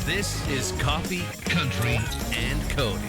This is Coffee, Country, and Cody.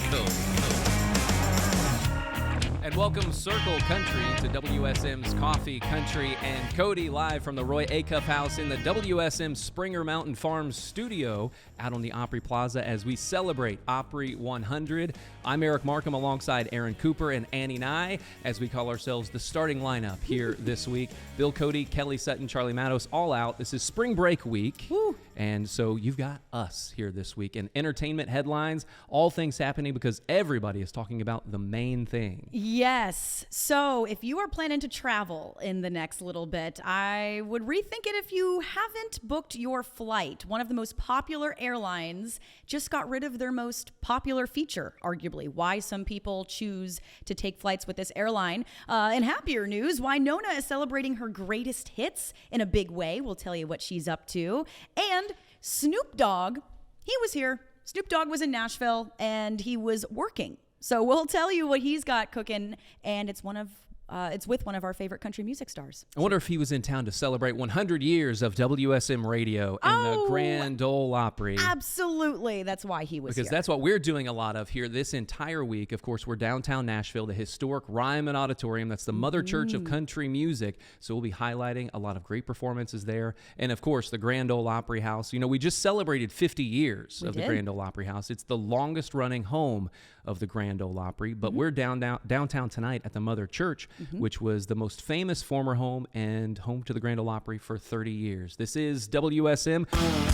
And welcome Circle Country to WSM's Coffee, Country, and Cody, live from the Roy Acuff House in the WSM Springer Mountain Farms studio out on the Opry Plaza as we celebrate Opry 100. I'm Eric Marcum alongside Eryn Cooper and Annie Ney as we call ourselves the starting lineup here this week. Bill Cody, Kelly Sutton, Charlie Matos, all out. This is spring break week. Woo. And so you've got us here this week in entertainment headlines, all things happening because everybody is talking about the main thing. Yes. So if you are planning to travel in the next little bit, I would rethink it if you haven't booked your flight. One of the most popular airlines just got rid of their most popular feature, arguably. Why some people choose to take flights with this airline. In happier news, Winona is celebrating her greatest hits in a big way. We'll tell you what she's up to. And Snoop Dogg, he was here. Snoop Dogg was in Nashville and he was working. So we'll tell you what he's got cooking, and it's with one of our favorite country music stars. I wonder if he was in town to celebrate 100 years of WSM Radio in the Grand Ole Opry. Absolutely. That's why he was because here. That's what we're doing a lot of here this entire week. Of course, we're downtown Nashville, the historic Ryman Auditorium. That's the mother church of country music. So we'll be highlighting a lot of great performances there. And, of course, the Grand Ole Opry House. You know, we just celebrated 50 years of the Grand Ole Opry House. It's the longest-running home of the Grand Ole Opry. But we're downtown tonight at the mother church, which was the most famous former home and home to the Grand Ole Opry for 30 years. This is WSM.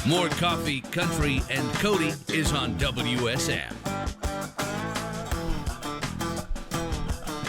More Coffee, Country, and Cody is on WSM.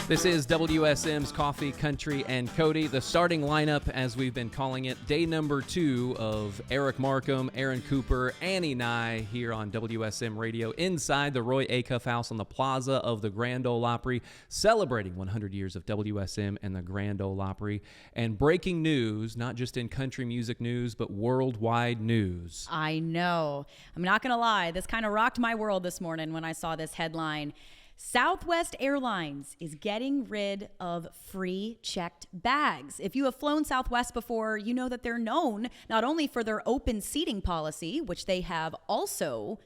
This is WSM's Coffee, Country, and Cody, the starting lineup, as we've been calling it, day number 2 of Eric Marcum, Eryn Cooper, Annie Ney here on WSM Radio inside the Roy Acuff House on the Plaza of the Grand Ole Opry, celebrating 100 years of WSM and the Grand Ole Opry. And breaking news, not just in country music news, but worldwide news. I know. I'm not going to lie. This kind of rocked my world this morning when I saw this headline. Southwest Airlines is getting rid of free checked bags. If you have flown Southwest before, you know that they're known not only for their open seating policy, which they have also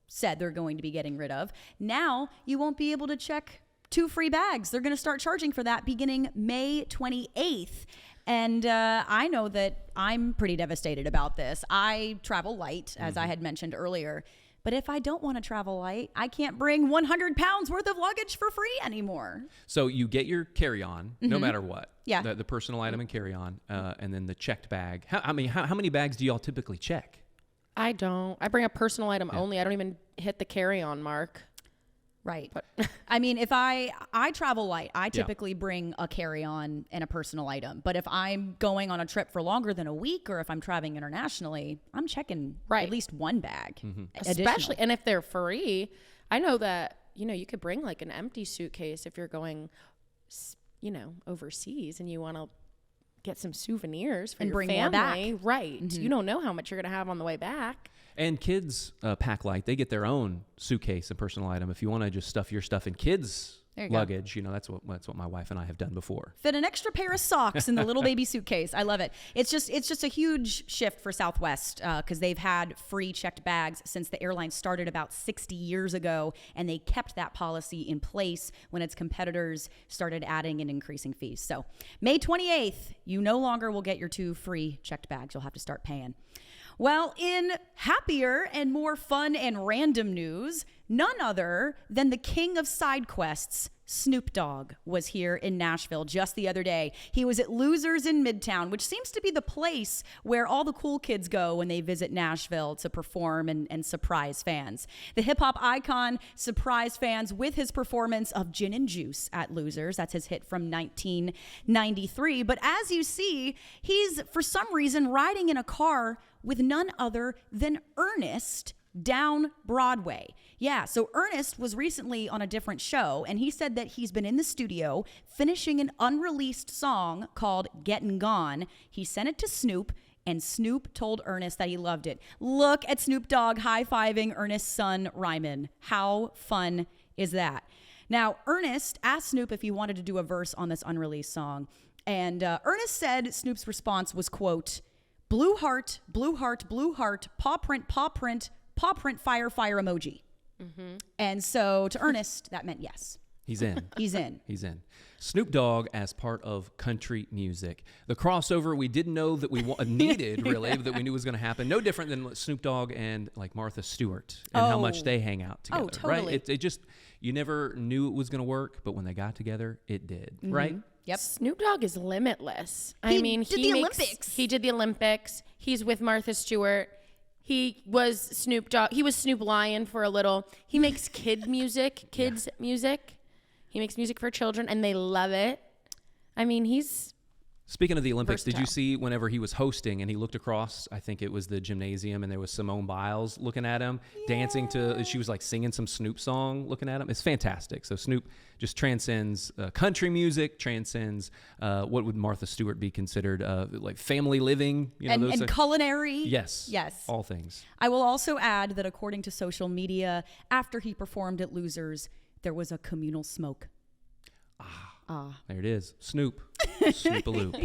said they're going to be getting rid of. Now you won't be able to check 2 free bags. They're going to start charging for that beginning May 28th. And I know that I'm pretty devastated about this. I travel light, as I had mentioned earlier. But if I don't want to travel light, I can't bring 100 pounds worth of luggage for free anymore. So you get your carry-on, no matter what. Yeah. The personal item and carry-on, and then the checked bag. How many bags do y'all typically check? I don't. I bring a personal item only. I don't even hit the carry-on mark. Right. But I mean, if I travel light, I typically bring a carry-on and a personal item. But if I'm going on a trip for longer than a week, or if I'm traveling internationally, I'm checking at least one bag. Especially, and if they're free, I know that, you could bring like an empty suitcase if you're going, overseas and you want to get some souvenirs for and your bring family. More back. Right. You don't know how much you're going to have on the way back. And kids pack light. They get their own suitcase and personal item. If you want to just stuff your stuff in kids' luggage, that's what my wife and I have done before. Fit an extra pair of socks in the little baby suitcase. I love it. It's just a huge shift for Southwest because they've had free checked bags since the airline started about 60 years ago, and they kept that policy in place when its competitors started adding and increasing fees. So May 28th, you no longer will get your 2 free checked bags. You'll have to start paying. Well, in happier and more fun and random news, none other than the king of side quests, Snoop Dogg, was here in Nashville just the other day. He was at Losers in Midtown, which seems to be the place where all the cool kids go when they visit Nashville to perform and surprise fans. The hip-hop icon surprised fans with his performance of Gin and Juice at Losers. That's his hit from 1993. But as you see, he's, for some reason, riding in a car with none other than Ernest down Broadway. Yeah, so Ernest was recently on a different show, and he said that he's been in the studio finishing an unreleased song called Gettin' Gone. He sent it to Snoop, and Snoop told Ernest that he loved it. Look at Snoop Dogg high-fiving Ernest's son, Ryman. How fun is that? Now, Ernest asked Snoop if he wanted to do a verse on this unreleased song, and Ernest said Snoop's response was, quote, blue heart, blue heart, blue heart, paw print, paw print fire emoji. And so to Ernest, that meant yes. He's in. He's in. He's in. Snoop Dogg as part of country music. The crossover we didn't know that we needed, really, that we knew was going to happen. No different than Snoop Dogg and like Martha Stewart and how much they hang out together. Totally. Right? It just, you never knew it was going to work, but when they got together, it did. Right? Yep. Snoop Dogg is limitless. He did the Olympics. He did the Olympics. He's with Martha Stewart. He was Snoop Dogg. He was Snoop Lion for a little. He makes kids music. He makes music for children, and they love it. I mean, he's... Speaking of the Olympics, versatile. Did you see whenever he was hosting and he looked across, I think it was the gymnasium, and there was Simone Biles looking at him, dancing to, she was like singing some Snoop song looking at him. It's fantastic. So Snoop just transcends country music, transcends what would Martha Stewart be considered, like family living. You know, And culinary. Yes. Yes. All things. I will also add that according to social media, after he performed at Losers, there was a communal smoke. There it is. Snoop. Snoop-a-loop.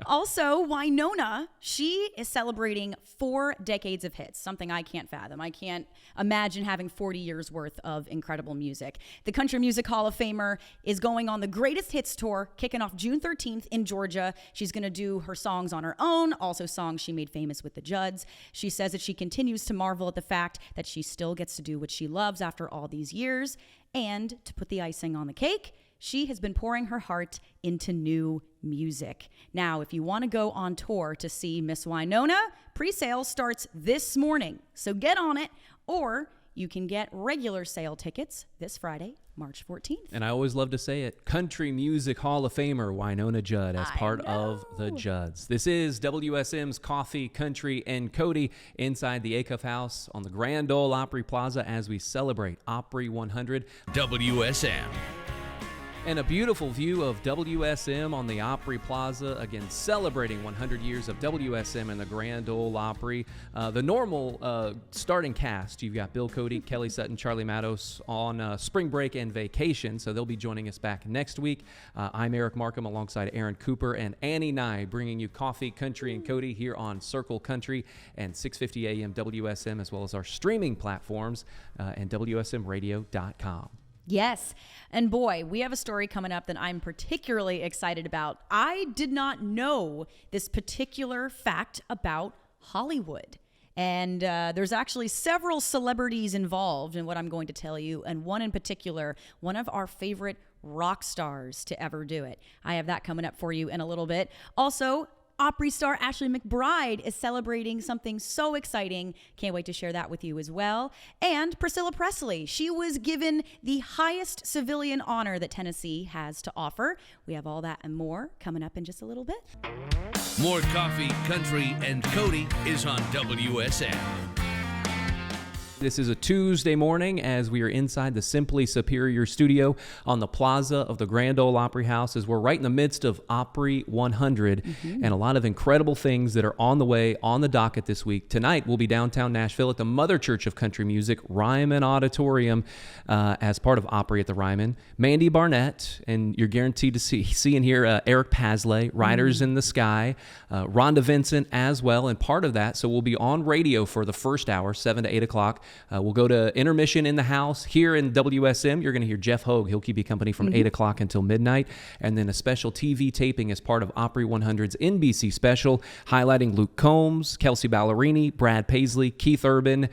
Also, Wynonna, she is celebrating 4 decades of hits, something I can't fathom. I can't imagine having 40 years worth of incredible music. The Country Music Hall of Famer is going on the Greatest Hits Tour, kicking off June 13th in Georgia. She's going to do her songs on her own, also songs she made famous with the Judds. She says that she continues to marvel at the fact that she still gets to do what she loves after all these years. And to put the icing on the cake, she has been pouring her heart into new music. Now, if you want to go on tour to see Miss Wynonna, pre-sale starts this morning. So get on it, or you can get regular sale tickets this Friday, March 14th. And I always love to say it, Country Music Hall of Famer Wynonna Judd as part of the Judds. This is WSM's Coffee, Country, and Cody inside the Acuff House on the Grand Ole Opry Plaza as we celebrate Opry 100. WSM. And a beautiful view of WSM on the Opry Plaza, again, celebrating 100 years of WSM and the Grand Ole Opry. The normal starting cast, you've got Bill Cody, Kelly Sutton, Charlie Matos on spring break and vacation, so they'll be joining us back next week. I'm Eric Marcum alongside Eryn Cooper and Annie Ney, bringing you Coffee, Country, and Cody here on Circle Country and 650 AM WSM, as well as our streaming platforms and WSMradio.com. Yes. And boy, we have a story coming up that I'm particularly excited about. I did not know this particular fact about Hollywood. And there's actually several celebrities involved in what I'm going to tell you. And one in particular, one of our favorite rock stars to ever do it. I have that coming up for you in a little bit. Also, Opry star Ashley McBryde is celebrating something so exciting. Can't wait to share that with you as well. And Priscilla Presley, she was given the highest civilian honor that Tennessee has to offer. We have all that and more coming up in just a little bit. More Coffee, Country, and Cody is on WSM. This is a Tuesday morning as we are inside the Simply Superior studio on the plaza of the Grand Ole Opry House, as we're right in the midst of Opry 100 and a lot of incredible things that are on the way, on the docket this week. Tonight, we'll be downtown Nashville at the Mother Church of Country Music, Ryman Auditorium, as part of Opry at the Ryman. Mandy Barnett, and you're guaranteed to see and hear Eric Paslay, Riders in the Sky, Rhonda Vincent as well, and part of that, so we'll be on radio for the first hour, 7 to 8 o'clock. We'll go to intermission in the house. Here in WSM, you're going to hear Jeff Hogue. He'll keep you company from 8 o'clock until midnight. And then a special TV taping as part of Opry 100's NBC special, highlighting Luke Combs, Kelsey Ballerini, Brad Paisley, Keith Urban,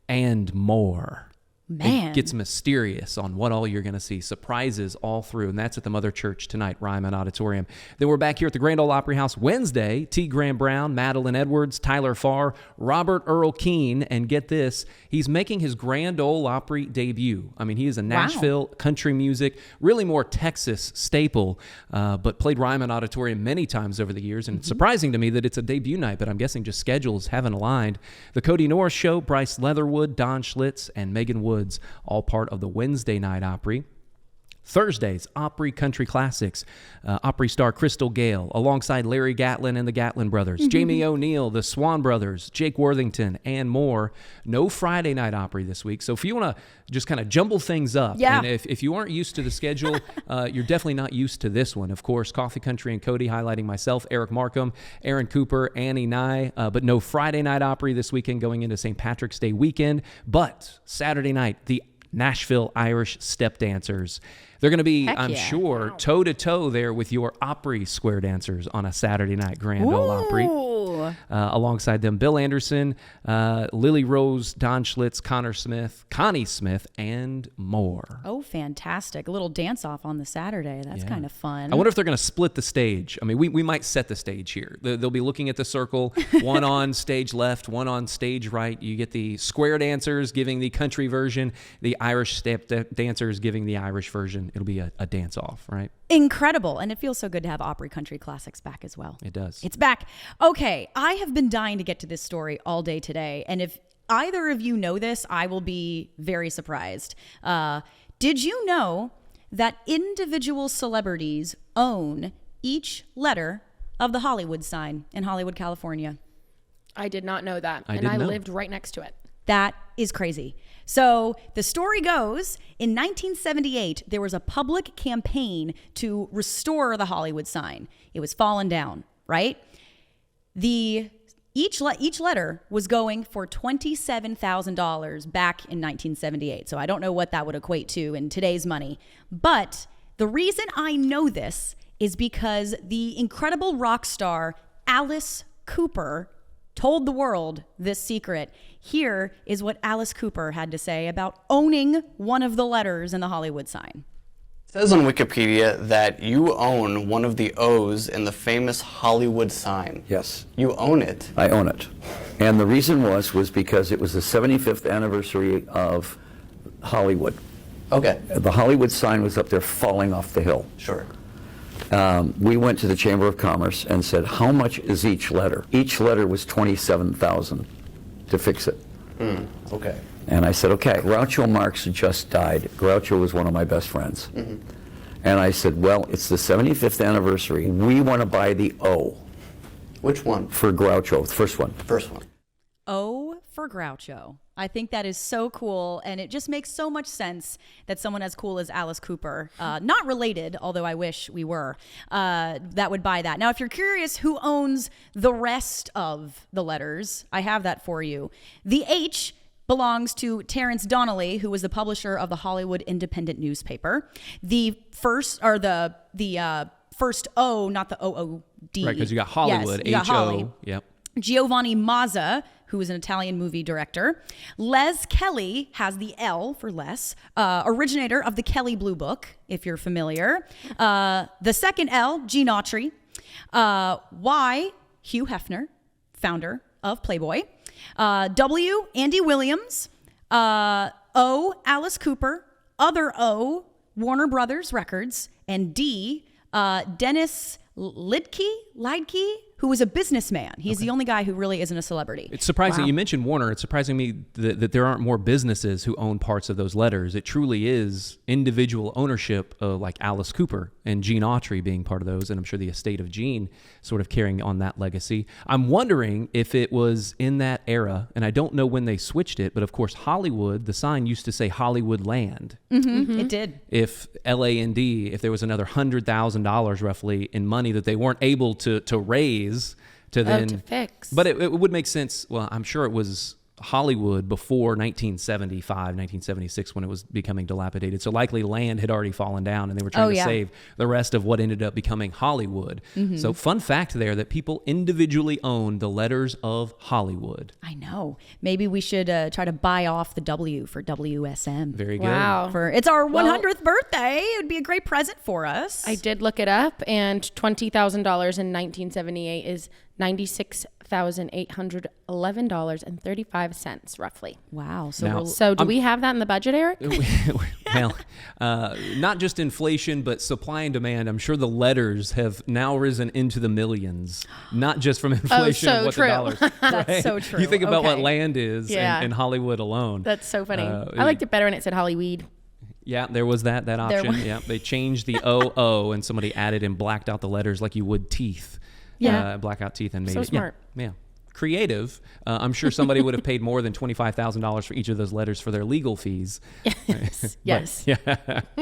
and more. Man. It gets mysterious on what all you're going to see. Surprises all through. And that's at the Mother Church tonight, Ryman Auditorium. Then we're back here at the Grand Ole Opry House Wednesday. T. Graham Brown, Madeline Edwards, Tyler Farr, Robert Earl Keane. And get this, he's making his Grand Ole Opry debut. I mean, he is a Nashville country music, really more Texas staple, but played Ryman Auditorium many times over the years. And it's surprising to me that it's a debut night, but I'm guessing just schedules haven't aligned. The Cody Norris Show, Bryce Leatherwood, Don Schlitz, and Megan Woods, all part of the Wednesday night Opry. Thursdays, Opry Country Classics, Opry star Crystal Gale, alongside Larry Gatlin and the Gatlin Brothers, Jamie O'Neill, the Swan Brothers, Jake Worthington, and more. No Friday night Opry this week. So if you want to just kind of jumble things up, and if you aren't used to the schedule, you're definitely not used to this one. Of course, Coffee Country and Cody highlighting myself, Eric Marcum, Eryn Cooper, Annie Ney, but no Friday night Opry this weekend going into St. Patrick's Day weekend. But Saturday night, the Nashville Irish Step Dancers. They're going to be, I'm sure, toe-to-toe there with your Opry Square Dancers on a Saturday night Grand Ole Opry. Alongside them, Bill Anderson, Lily Rose, Don Schlitz, Connor Smith, Connie Smith, and more. Oh, fantastic. A little dance-off on the Saturday. That's kind of fun. I wonder if they're going to split the stage. I mean, we might set the stage here. They'll be looking at the circle, one on stage left, one on stage right. You get the square dancers giving the country version, the Irish step dancers giving the Irish version. It'll be a dance-off, right? Incredible. And it feels so good to have Opry Country Classics back as well. It does. It's back. Okay, I have been dying to get to this story all day today. And if either of you know this, I will be very surprised. Did you know that individual celebrities own each letter of the Hollywood sign in Hollywood, California? I did not know that. I lived right next to it. That is crazy. So the story goes, in 1978, there was a public campaign to restore the Hollywood sign. It was fallen down, right? Each letter was going for $27,000 back in 1978. So I don't know what that would equate to in today's money. But the reason I know this is because the incredible rock star Alice Cooper told the world this secret. Here is what Alice Cooper had to say about owning one of the letters in the Hollywood sign. It says on Wikipedia that you own one of the O's in the famous Hollywood sign. Yes. You own it. I own it. And the reason was because it was the 75th anniversary of Hollywood. Okay. The Hollywood sign was up there falling off the hill. Sure. We went to the Chamber of Commerce and said, how much is each letter? Each letter was $27,000 to fix it. Okay. And I said, okay, Groucho Marx just died. Groucho was one of my best friends. Mm-hmm. And I said, well, it's the 75th anniversary. We want to buy the O. Which one? For Groucho, the first one. First one. O for Groucho. I think that is so cool, and it just makes so much sense that someone as cool as Alice Cooper, not related, although I wish we were, that would buy that. Now, if you're curious who owns the rest of the letters, I have that for you. The H belongs to Terrence Donnelly, who was the publisher of the Hollywood Independent newspaper. The first, or the first O, not the OOD. Right, because you got Hollywood, yes, H-O. Yep. Giovanni Mazza, who is an Italian movie director. Les Kelly has the L for Les, originator of the Kelly Blue Book, if you're familiar. The second L, Gene Autry. Y, Hugh Hefner, founder of Playboy. W, Andy Williams. O, Alice Cooper. Other O, Warner Brothers Records. And D, Dennis Lidke, who was a businessman. He's the only guy who really isn't a celebrity. It's surprising. Wow. You mentioned Warner. It's surprising me that there aren't more businesses who own parts of those letters. It truly is individual ownership, like Alice Cooper and Gene Autry being part of those, and I'm sure the estate of Gene sort of carrying on that legacy. I'm wondering if it was in that era, and I don't know when they switched it, but of course Hollywood, the sign used to say Hollywood Land. Mm-hmm. It did. If L-A-N-D, if there was another $100,000 roughly in money that they weren't able to raise to then to fix. But it would make sense. Well, I'm sure it was Hollywood before 1975, 1976 when it was becoming dilapidated. So likely land had already fallen down and they were trying to save the rest of what ended up becoming Hollywood. Mm-hmm. So fun fact there that people individually own the letters of Hollywood. I know. Maybe we should try to buy off the W for WSM. Very good. Wow. It's our 100th birthday. It would be a great present for us. I did look it up, and $20,000 in 1978 is $96,811.35 roughly. Wow. So do we have that in the budget, Eric? Well, not just inflation, but supply and demand. I'm sure the letters have now risen into the millions, not just from inflation. so what true. the dollars. That's right? so true. You think about what Okay. land is in Hollywood alone. That's so funny. I liked it better when it said Hollyweed. Yeah, there was that option. Yeah, they changed the O and somebody added and blacked out the letters like you would teeth. Yeah. Black out teeth and made So it. smart. Yeah. Creative. I'm sure somebody would have paid more than $25,000 for each of those letters for their legal fees. Yes. Yes. Yeah.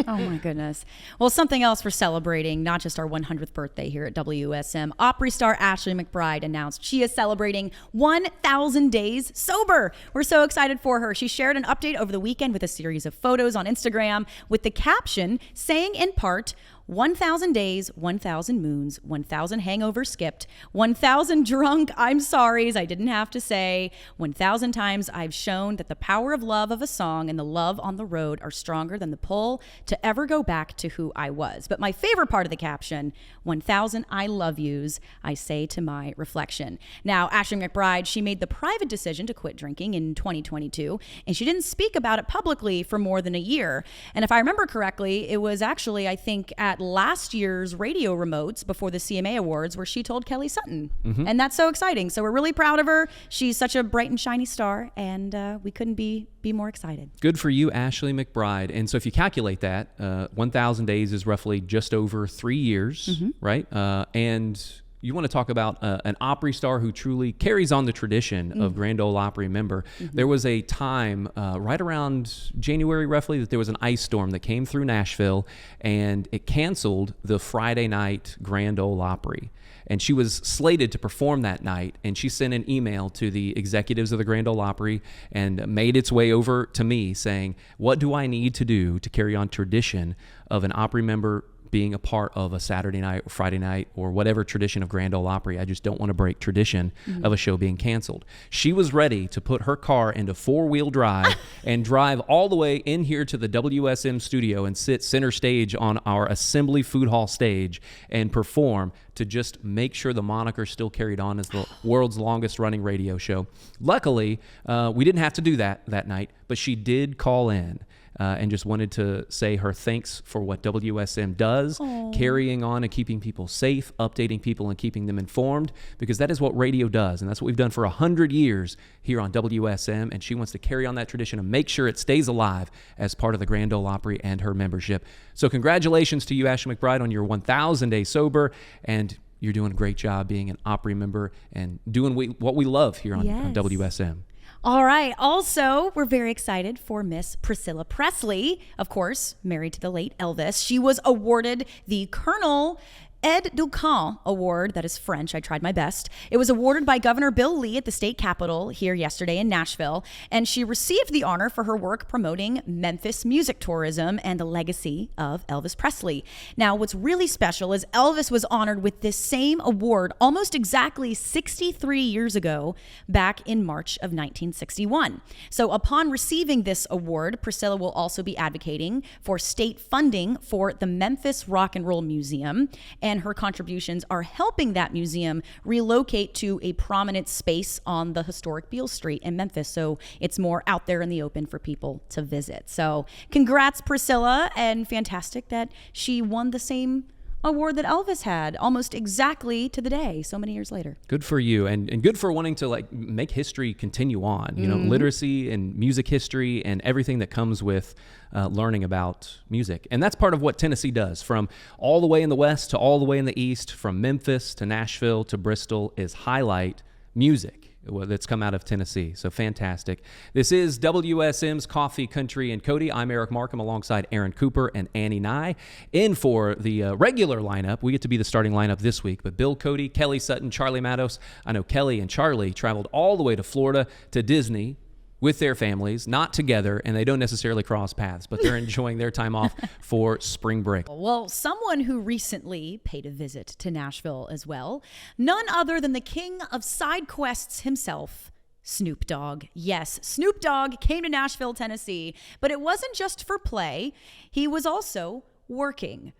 Oh my goodness. Well, something else for celebrating, not just our 100th birthday here at WSM. Opry star Ashley McBryde announced she is celebrating 1,000 days sober. We're so excited for her. She shared an update over the weekend with a series of photos on Instagram with the caption saying in part, 1,000 days, 1,000 moons, 1,000 hangovers skipped, 1,000 drunk I'm sorries I didn't have to say, 1,000 times I've shown that the power of love of a song and the love on the road are stronger than the pull to ever go back to who I was. But my favorite part of the caption, 1,000 I love yous, I say to my reflection. Now, Ashley McBryde, she made the private decision to quit drinking in 2022, and she didn't speak about it publicly for more than a year. And if I remember correctly, it was actually, I think, at last year's radio remotes before the CMA Awards where she told Kelly Sutton. And that's so exciting. So we're really proud of her. She's such a bright and shiny star, and we couldn't be more excited. Good for you, Ashley McBryde. And so if you calculate that, 1,000 days is roughly just over 3 years, right? And you want to talk about an Opry star who truly carries on the tradition of Grand Ole Opry member. There was a time right around January roughly that there was an ice storm that came through Nashville and it canceled the Friday night Grand Ole Opry. And she was slated to perform that night, and she sent an email to the executives of the Grand Ole Opry and made its way over to me saying, what do I need to do to carry on tradition of an Opry member being a part of a Saturday night or Friday night or whatever tradition of Grand Ole Opry? I just don't want to break tradition of a show being canceled. She was ready to put her car into four-wheel drive and drive all the way in here to the WSM studio and sit center stage on our Assembly Food Hall stage and perform to just make sure the moniker still carried on as the world's longest running radio show. Luckily, we didn't have to do that night, but she did call in. And just wanted to say her thanks for what WSM does, carrying on and keeping people safe, updating people and keeping them informed, because that is what radio does. And that's what we've done for 100 years here on WSM. And she wants to carry on that tradition and make sure it stays alive as part of the Grand Ole Opry and her membership. So congratulations to you, Ashley McBryde, on your 1,000 days sober. And you're doing a great job being an Opry member and doing what we love here on WSM. All right. Also, we're very excited for Miss Priscilla Presley, of course, married to the late Elvis. She was awarded the Colonel Ed Ducamp Award, that is French, I tried my best. It was awarded by Governor Bill Lee at the state capitol here yesterday in Nashville, and she received the honor for her work promoting Memphis music tourism and the legacy of Elvis Presley. Now, what's really special is Elvis was honored with this same award almost exactly 63 years ago, back in March of 1961. So upon receiving this award, Priscilla will also be advocating for state funding for the Memphis Rock and Roll Museum, and her contributions are helping that museum relocate to a prominent space on the historic Beale Street in Memphis, so it's more out there in the open for people to visit. So congrats, Priscilla, and fantastic that she won the same award that Elvis had almost exactly to the day so many years later. Good for you, and good for wanting to like make history continue on, you know, literacy and music history and everything that comes with learning about music. And that's part of what Tennessee does, from all the way in the West to all the way in the East, from Memphis to Nashville to Bristol, is highlight music that's come out of Tennessee. So fantastic. This is WSM's Coffee, Country, and Cody. I'm Eric Marcum alongside Eryn Cooper and Annie Ney. In for the regular lineup, we get to be the starting lineup this week, but Bill Cody, Kelly Sutton, Charlie Matos. I know Kelly and Charlie traveled all the way to Florida to Disney with their families, not together, and they don't necessarily cross paths, but they're enjoying their time off for spring break. Well, someone who recently paid a visit to Nashville as well, none other than the king of side quests himself, Snoop Dogg. Yes, Snoop Dogg came to Nashville, Tennessee, but it wasn't just for play. He was also working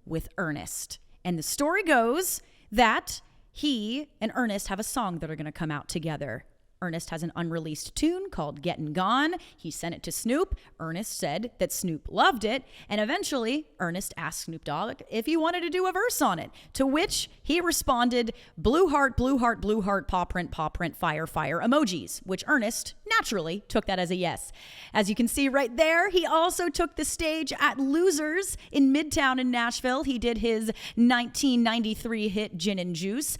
with Ernest. And the story goes that he and Ernest have a song that are going to come out together. Ernest has an unreleased tune called Gettin' Gone. He sent it to Snoop. Ernest said that Snoop loved it. And eventually, Ernest asked Snoop Dogg if he wanted to do a verse on it, to which he responded, blue heart, paw print, fire, fire emojis, which Ernest naturally took that as a yes. As you can see right there, he also took the stage at Losers in Midtown in Nashville. He did his 1993 hit Gin and Juice.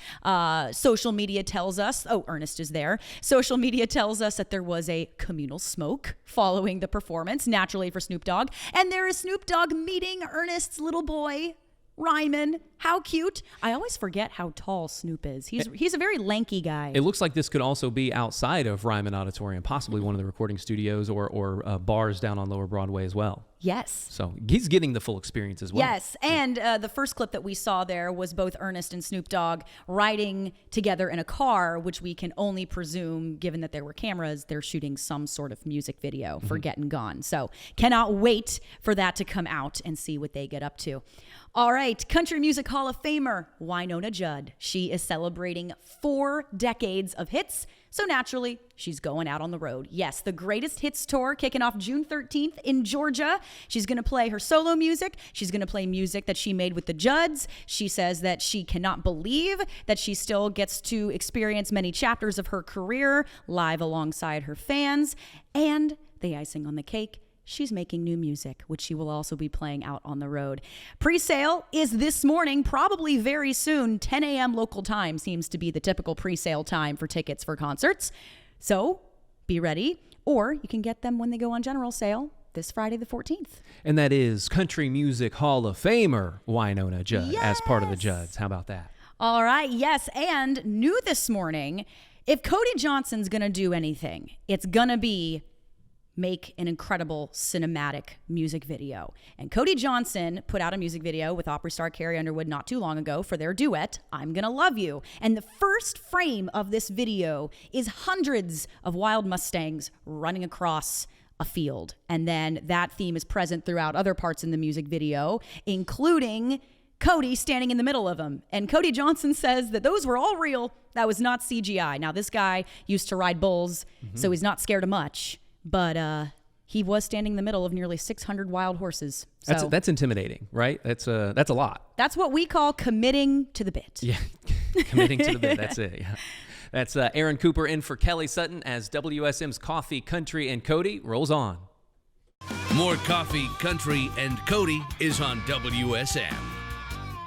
Social media tells us, Ernest is there. Social media tells us that there was a communal smoke following the performance, naturally for Snoop Dogg. And there is Snoop Dogg meeting Ernest's little boy, Ryman. How cute. I always forget how tall Snoop is. He's a very lanky guy. It looks like this could also be outside of Ryman Auditorium, possibly one of the recording studios or bars down on Lower Broadway as well. Yes. So he's getting the full experience as well. Yes, and the first clip that we saw there was both Ernest and Snoop Dogg riding together in a car, which we can only presume, given that there were cameras, they're shooting some sort of music video for Getting Gone. So cannot wait for that to come out and see what they get up to. All right, Country Music Hall of Famer Wynonna Judd. She is celebrating 4 decades of hits, so naturally, she's going out on the road. Yes, the Greatest Hits Tour kicking off June 13th in Georgia. She's going to play her solo music. She's going to play music that she made with the Judds. She says that she cannot believe that she still gets to experience many chapters of her career live alongside her fans. And the icing on the cake, she's making new music, which she will also be playing out on the road. Pre-sale is this morning, probably very soon. 10 a.m. local time seems to be the typical pre-sale time for tickets for concerts. So be ready, or you can get them when they go on general sale this Friday the 14th. And that is Country Music Hall of Famer Wynonna Judd as part of the Judds. How about that? All right, yes, and new this morning, if Cody Johnson's going to do anything, it's going to be make an incredible cinematic music video. And Cody Johnson put out a music video with opera star Carrie Underwood not too long ago for their duet, I'm Gonna Love You. And the first frame of this video is hundreds of wild Mustangs running across a field. And then that theme is present throughout other parts in the music video, including Cody standing in the middle of them. And Cody Johnson says that those were all real. That was not CGI. Now, this guy used to ride bulls, so he's not scared of much. But he was standing in the middle of nearly 600 wild horses. So That's intimidating, right? That's a lot. that's what we call committing to the bit. Yeah, committing to the bit. That's it. Yeah. That's Eryn Cooper in for Kelly Sutton as WSM's Coffee, Country, and Cody rolls on. More Coffee, Country, and Cody is on WSM.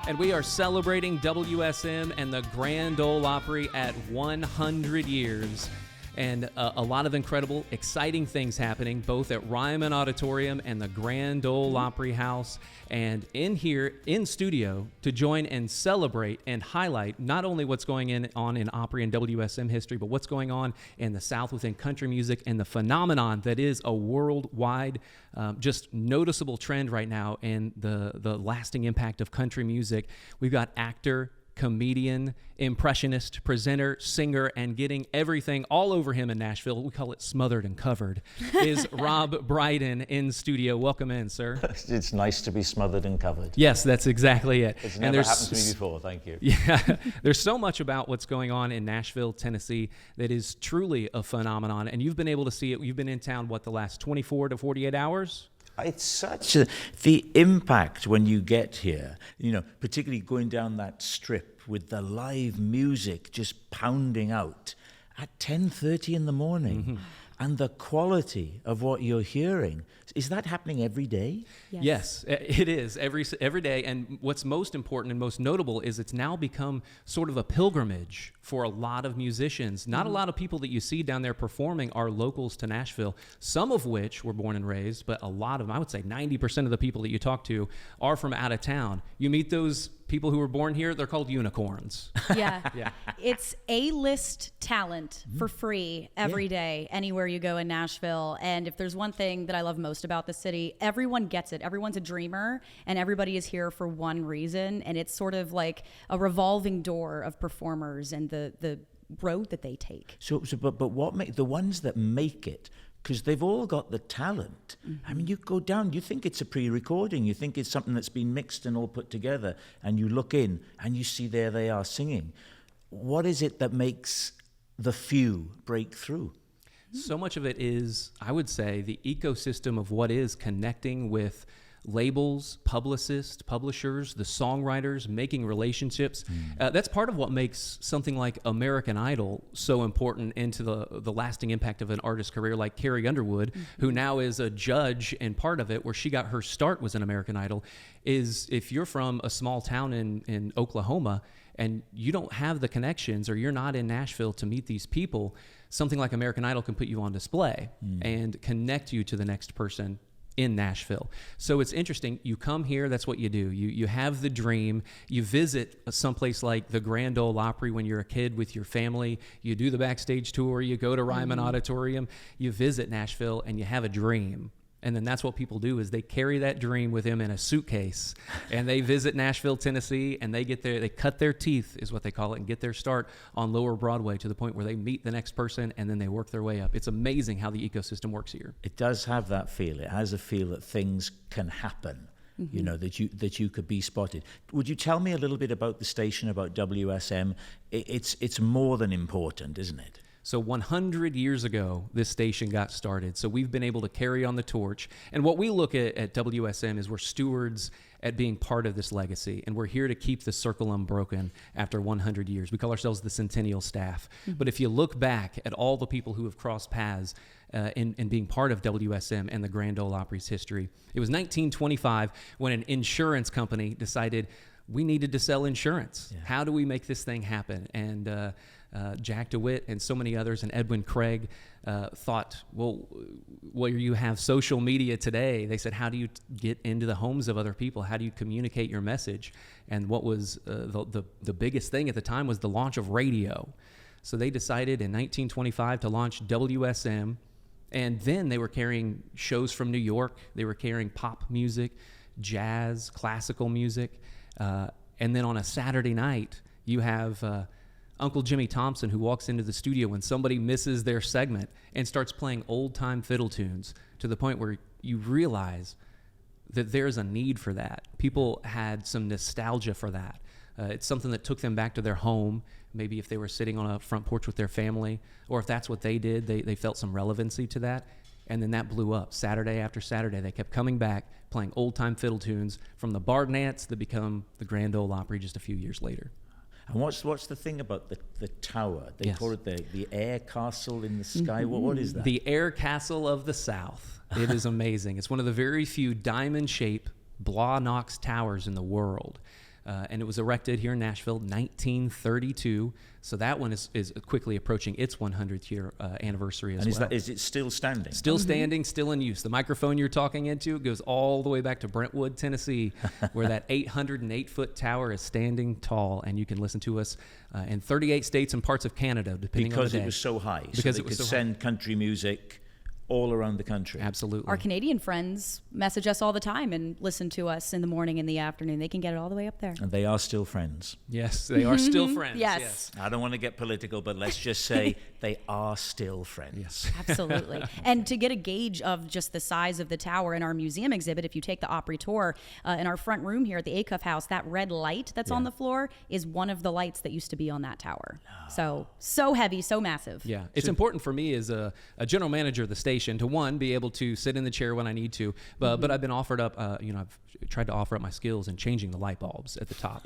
And we are celebrating WSM and the Grand Ole Opry at 100 years. And a lot of incredible, exciting things happening both at Ryman Auditorium and the Grand Ole Opry House. And in here, in studio, to join and celebrate and highlight not only what's going on in Opry and WSM history, but what's going on in the South within country music and the phenomenon that is a worldwide, just noticeable trend right now and the lasting impact of country music. We've got actor, comedian, impressionist, presenter, singer, and getting everything all over him in Nashville. We call it smothered and covered. Is Rob Braydon in studio. Welcome in, sir. It's nice to be smothered and covered. Yes, that's exactly it. It's never happened to me before, thank you. Yeah, there's so much about what's going on in Nashville, Tennessee that is truly a phenomenon, and you've been able to see it. You've been in town, the last 24 to 48 hours? It's such the impact when you get here, particularly going down that strip with the live music just pounding out at 10:30 in the morning. And the quality of what you're hearing, is that happening every day? Yes, it is every day. And what's most important and most notable is it's now become sort of a pilgrimage for a lot of musicians. Not a lot of people that you see down there performing are locals to Nashville, some of which were born and raised, but a lot of them, I would say 90% of the people that you talk to are from out of town. You meet those people who were born here, they're called unicorns. Yeah. It's A-list talent for free every day, anywhere you go in Nashville. And if there's one thing that I love most about the city, everyone gets it. Everyone's a dreamer, and everybody is here for one reason. And it's sort of like a revolving door of performers and the road that they take. But what make the ones that make it? Because they've all got the talent. I mean, you go down, you think it's a pre-recording, you think it's something that's been mixed and all put together, and you look in and you see there they are singing. What is it that makes the few break through? So much of it is, I would say, the ecosystem of what is connecting with labels, publicists, publishers, the songwriters, making relationships. That's part of what makes something like American Idol so important into the lasting impact of an artist's career, like Carrie Underwood, who now is a judge, and part of it, where she got her start was in American Idol, is if you're from a small town in Oklahoma and you don't have the connections, or you're not in Nashville to meet these people, something like American Idol can put you on display and connect you to the next person in Nashville. So it's interesting. You come here, that's what you do. You have the dream. You visit someplace like the Grand Ole Opry when you're a kid with your family. You do the backstage tour. You go to Ryman Auditorium. You visit Nashville, and you have a dream. And then that's what people do, is they carry that dream with them in a suitcase, and they visit Nashville, Tennessee, and they cut their teeth, is what they call it, and get their start on Lower Broadway, to the point where they meet the next person, and then they work their way up. It's amazing how the ecosystem works here. It does have that feel. It has a feel that things can happen. You know, that you could be spotted. Would you tell me a little bit about the station, about WSM? It's more than important, isn't it? So 100 years ago, this station got started. So we've been able to carry on the torch. And what we look at WSM is we're stewards at being part of this legacy. And we're here to keep the circle unbroken after 100 years. We call ourselves the Centennial Staff. But if you look back at all the people who have crossed paths in being part of WSM and the Grand Ole Opry's history, it was 1925 when an insurance company decided we needed to sell insurance. Yeah. How do we make this thing happen? And Jack DeWitt and so many others, and Edwin Craig thought, well, where you have social media today, they said, how do you get into the homes of other people? How do you communicate your message? And what was the biggest thing at the time was the launch of radio. So they decided in 1925 to launch WSM, and then they were carrying shows from New York. They were carrying pop music, jazz, classical music. And then on a Saturday night, you have Uncle Jimmy Thompson, who walks into the studio when somebody misses their segment and starts playing old-time fiddle tunes, to the point where you realize that there's a need for that. People had some nostalgia for that. It's something that took them back to their home, maybe if they were sitting on a front porch with their family, or if that's what they did, they felt some relevancy to that. And then that blew up. Saturday after Saturday, they kept coming back, playing old-time fiddle tunes from the Bardnats that become the Grand Ole Opry just a few years later. And what's the thing about the tower? They Yes. call it the air castle in the sky. What is that? The Air Castle of the South. It is amazing. It's one of the very few diamond-shaped Blaw-Knox towers in the world. And it was erected here in Nashville, 1932. So that one is quickly approaching its 100th year anniversary as well. And is it still standing? Still standing, still in use. The microphone you're talking into goes all the way back to Brentwood, Tennessee, where that 808-foot tower is standing tall, and you can listen to us in 38 states and parts of Canada, depending on the day. Because it was so high. Because so it was could so send country music all around the country. Absolutely. Our Canadian friends message us all the time and listen to us in the morning and the afternoon. They can get it all the way up there. And they are still friends. Yes, they are still friends. Yes. I don't want to get political, but let's just say they are still friends. Yes. Absolutely. And to get a gauge of just the size of the tower in our museum exhibit, if you take the Opry tour, in our front room here at the Acuff House, that red light that's on the floor is one of the lights that used to be on that tower. So heavy, so massive. Yeah, it's important for me as a general manager of the station to, one, be able to sit in the chair when I need to, but I've been offered up, I've tried to offer up my skills in changing the light bulbs at the top.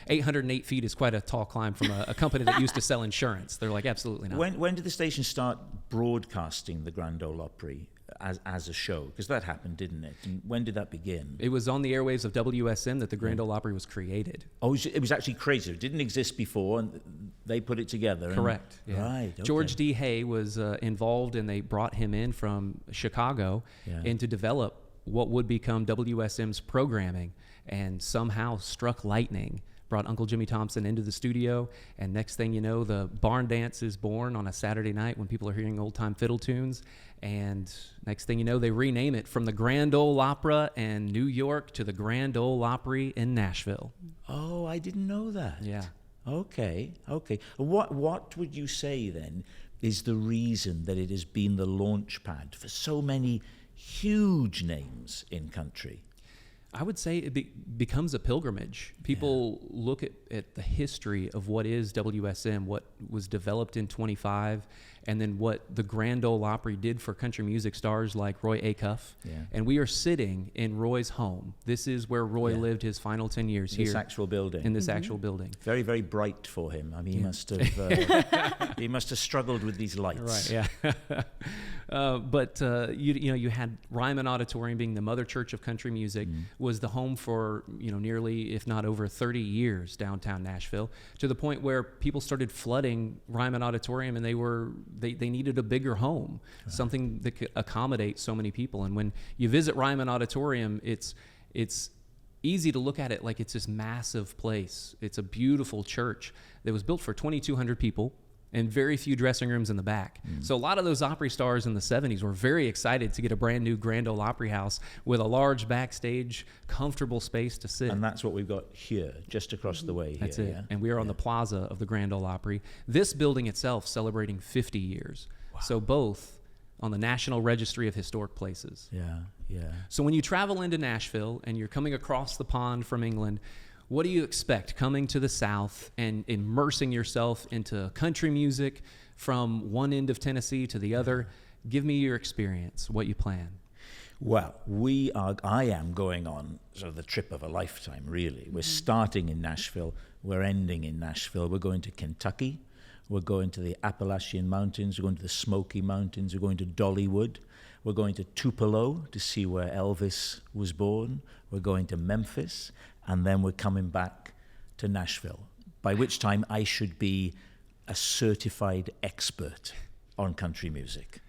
808 feet is quite a tall climb from a company that used to sell insurance. They're like, absolutely not. When did the station start broadcasting the Grand Ole Opry as a show? Because that happened, didn't it? And when did that begin? It was on the airwaves of WSM that the Grand Ole Opry was created. Oh, it was actually crazy. It didn't exist before, and they put it together. Correct. Yeah. Right. Okay. George D. Hay was involved, and they brought him in from Chicago and to develop what would become WSM's programming, and somehow struck lightning. Brought Uncle Jimmy Thompson into the studio, and next thing you know, the barn dance is born on a Saturday night when people are hearing old-time fiddle tunes, and next thing you know, they rename it from the Grand Ole Opry in New York to the Grand Ole Opry in Nashville. Oh, I didn't know that. Yeah. Okay. What would you say then is the reason that it has been the launch pad for so many huge names in country? I would say it becomes a pilgrimage. People look at the history of what is WSM, what was developed in 25, and then what the Grand Ole Opry did for country music stars like Roy Acuff. Yeah. And we are sitting in Roy's home. This is where Roy lived his final 10 years This here. actual building. In this actual building. Very, very bright for him. I mean, he must have struggled with these lights. Right, yeah. But you had Ryman Auditorium being the mother church of country music, was the home for nearly, if not over 30 years downtown Nashville, to the point where people started flooding Ryman Auditorium, and they needed a bigger home, something that could accommodate so many people. And when you visit Ryman Auditorium, it's easy to look at it like it's this massive place. It's a beautiful church that was built for 2,200 people and very few dressing rooms in the back. So a lot of those Opry stars in the 70s were very excited to get a brand new Grand Ole Opry house with a large backstage, comfortable space to sit. And that's what we've got here, just across the way here. That's it. Yeah? And we are on the plaza of the Grand Ole Opry. This building itself celebrating 50 years. Wow. So both on the National Registry of Historic Places. Yeah, yeah. So when you travel into Nashville and you're coming across the pond from England, what do you expect coming to the South and immersing yourself into country music from one end of Tennessee to the other? Give me your experience, what you plan. Well, I am going on sort of the trip of a lifetime, really. We're starting in Nashville, we're ending in Nashville. We're going to Kentucky, we're going to the Appalachian Mountains, we're going to the Smoky Mountains, we're going to Dollywood, we're going to Tupelo to see where Elvis was born, we're going to Memphis, and then we're coming back to Nashville, by which time I should be a certified expert on country music.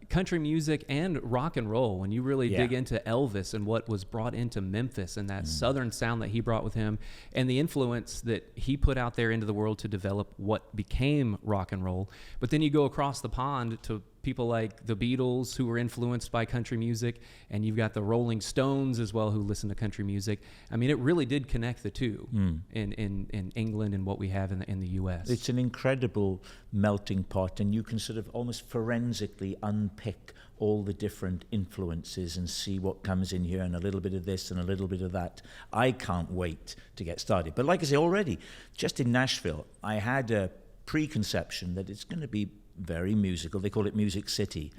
Country music and rock and roll, when you really dig into Elvis and what was brought into Memphis and that southern sound that he brought with him and the influence that he put out there into the world to develop what became rock and roll. But then you go across the pond to people like the Beatles, who were influenced by country music, and you've got the Rolling Stones as well, who listen to country music. I mean, it really did connect the two in England and what we have in the U.S. It's an incredible melting pot, and you can sort of almost forensically unpick all the different influences and see what comes in here, and a little bit of this and a little bit of that. I can't wait to get started. But like I say, already, just in Nashville, I had a preconception that it's going to be very musical. They call it Music City.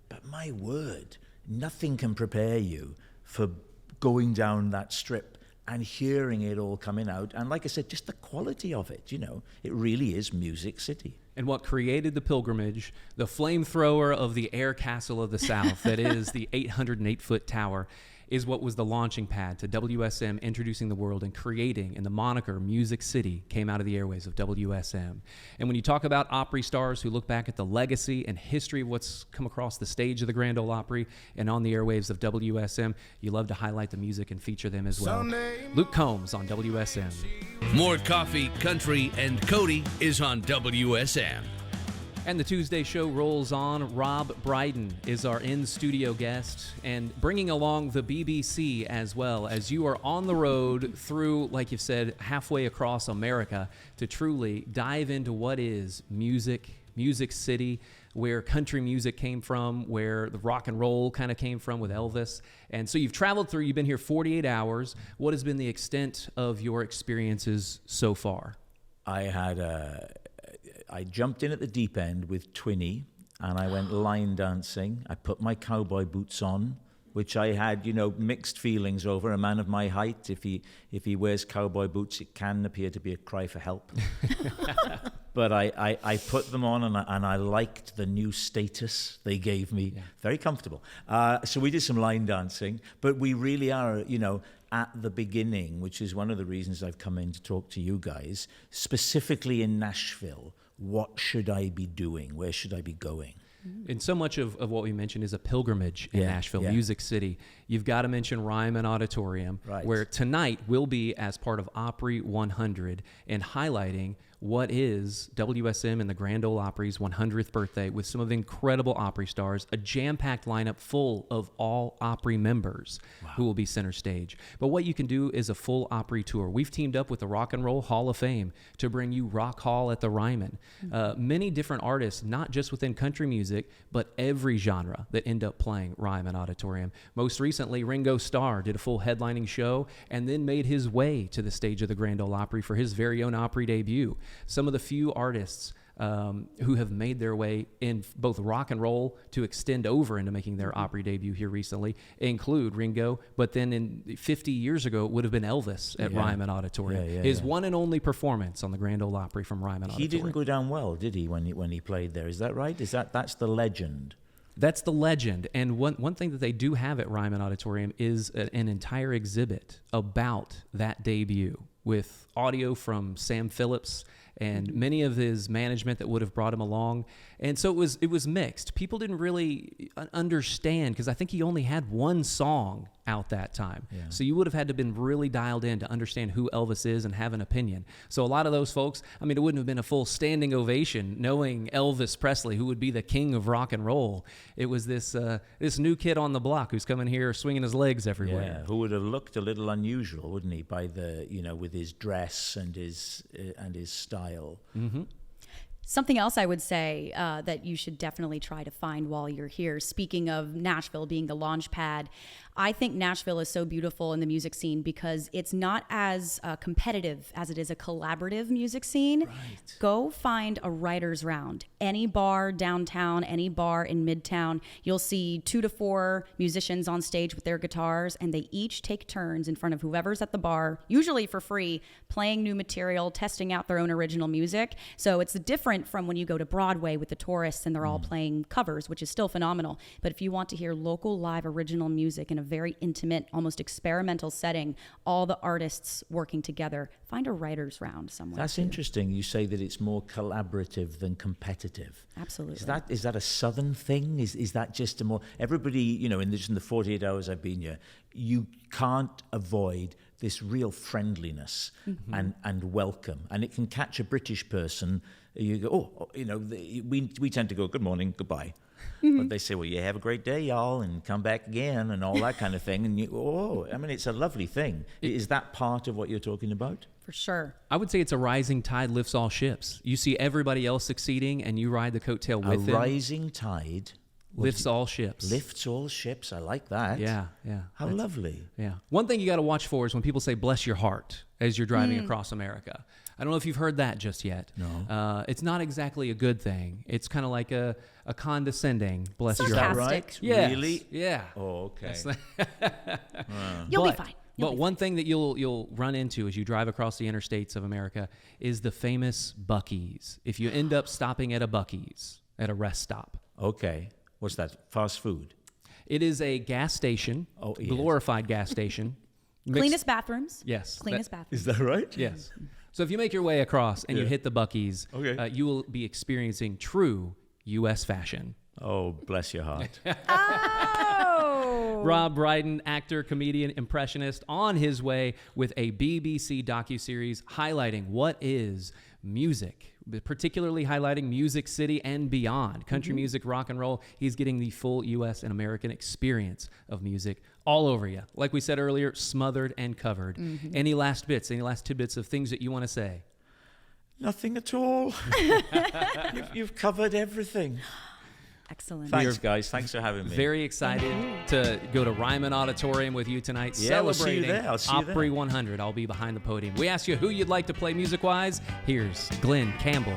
But my word, nothing can prepare you for going down that strip and hearing it all coming out. And like I said, just the quality of it, it really is Music City. And what created the pilgrimage, the flamethrower of the air castle of the South, that is the 808-foot tower, is what was the launching pad to WSM introducing the world and creating, and the moniker Music City came out of the airways of WSM. And when you talk about Opry stars who look back at the legacy and history of what's come across the stage of the Grand Ole Opry and on the airwaves of WSM, you love to highlight the music and feature them as well. Luke Combs on WSM. More coffee, country, and Cody is on WSM. And the Tuesday show rolls on. Rob Braydon is our in-studio guest, and bringing along the BBC as well, as you are on the road through, like you've said, halfway across America to truly dive into what is Music City, where country music came from, where the rock and roll kind of came from with Elvis. And so you've traveled through, you've been here 48 hours. What has been the extent of your experiences so far? I jumped in at the deep end with Twinny, and I went line dancing. I put my cowboy boots on, which I had, mixed feelings over. A man of my height, if he wears cowboy boots, it can appear to be a cry for help. But I put them on, and I liked the new status they gave me. Yeah. Very comfortable. So we did some line dancing, but we really are, at the beginning, which is one of the reasons I've come in to talk to you guys, specifically in Nashville. What should I be doing? Where should I be going? And so much of what we mentioned is a pilgrimage in Nashville, Music City. You've got to mention Ryman Auditorium, where tonight will be as part of Opry 100 and highlighting what is WSM and the Grand Ole Opry's 100th birthday with some of the incredible Opry stars, a jam-packed lineup full of all Opry members who will be center stage. But what you can do is a full Opry tour. We've teamed up with the Rock and Roll Hall of Fame to bring you Rock Hall at the Ryman. Many different artists, not just within country music, but every genre that end up playing Ryman Auditorium. Most recently, Ringo Starr did a full headlining show and then made his way to the stage of the Grand Ole Opry for his very own Opry debut. Some of the few artists who have made their way in both rock and roll to extend over into making their Opry debut here recently include Ringo, but then in 50 years ago, it would have been Elvis at Ryman Auditorium. His one and only performance on the Grand Ole Opry from Ryman Auditorium. He didn't go down well, did he, when he played there? Is that right? That's the legend? That's the legend. And one thing that they do have at Ryman Auditorium is an entire exhibit about that debut with audio from Sam Phillips and many of his management that would have brought him along. And so it was mixed. People didn't really understand, because I think he only had one song out that time. Yeah. So you would have had to have been really dialed in to understand who Elvis is and have an opinion. So a lot of those folks, I mean, it wouldn't have been a full standing ovation knowing Elvis Presley, who would be the king of rock and roll. It was this new kid on the block who's coming here swinging his legs everywhere. Yeah, who would have looked a little unusual, wouldn't he, by with his dress and his style. Mm-hmm. Something else I would say that you should definitely try to find while you're here. Speaking of Nashville being the launch pad, I think Nashville is so beautiful in the music scene because it's not as competitive as it is a collaborative music scene. Right. Go find a writer's round. Any bar downtown, any bar in Midtown, you'll see 2 to 4 musicians on stage with their guitars, and they each take turns in front of whoever's at the bar, usually for free, playing new material, testing out their own original music. So it's different from when you go to Broadway with the tourists and they're all playing covers, which is still phenomenal. But if you want to hear local live original music in a very intimate, almost experimental setting, all the artists working together, find a writer's round somewhere. That's interesting. You say that it's more collaborative than competitive. Absolutely. Is that a Southern thing? Is that just a more... Everybody, in the 48 hours I've been here, you can't avoid this real friendliness and welcome. And it can catch a British person. You go, we tend to go, good morning, goodbye. But they say, well, you have a great day, y'all, and come back again, and all that kind of thing. And it's a lovely thing. Is that part of what you're talking about? For sure. I would say it's a rising tide lifts all ships. You see everybody else succeeding, and you ride the coattail with them. A rising tide lifts all ships. Lifts all ships. I like that. Yeah. How lovely. Yeah. One thing you got to watch for is when people say "bless your heart" as you're driving across America. I don't know if you've heard that just yet. No. It's not exactly a good thing. It's kind of like a condescending "bless your Sarcastic. heart." Right? Yes. Really? Yeah. Oh, okay. You'll be fine. But one thing that you'll run into as you drive across the interstates of America is the famous Buc-ee's. If you end up stopping at a Buc-ee's, at a rest stop. Okay. What's that? Fast food? It is a gas station, glorified gas station. Cleanest bathrooms. Yes. Cleanest bathrooms. Is that right? Yes. So if you make your way across and you hit the Buc-ee's, you will be experiencing true U.S. fashion. Oh, bless your heart. Rob Braydon, actor, comedian, impressionist, on his way with a BBC docuseries highlighting what is music, particularly highlighting Music City and beyond. Country music, rock and roll. He's getting the full U.S. and American experience of music all over you. Like we said earlier, smothered and covered. Any last tidbits of things that you want to say? Nothing at all. You've covered everything. Excellent. Thanks, guys. Thanks for having me. Very excited to go to Ryman Auditorium with you tonight, celebrating I'll see you there. Opry 100. I'll be behind the podium. We asked you who you'd like to play music-wise. Here's Glenn Campbell.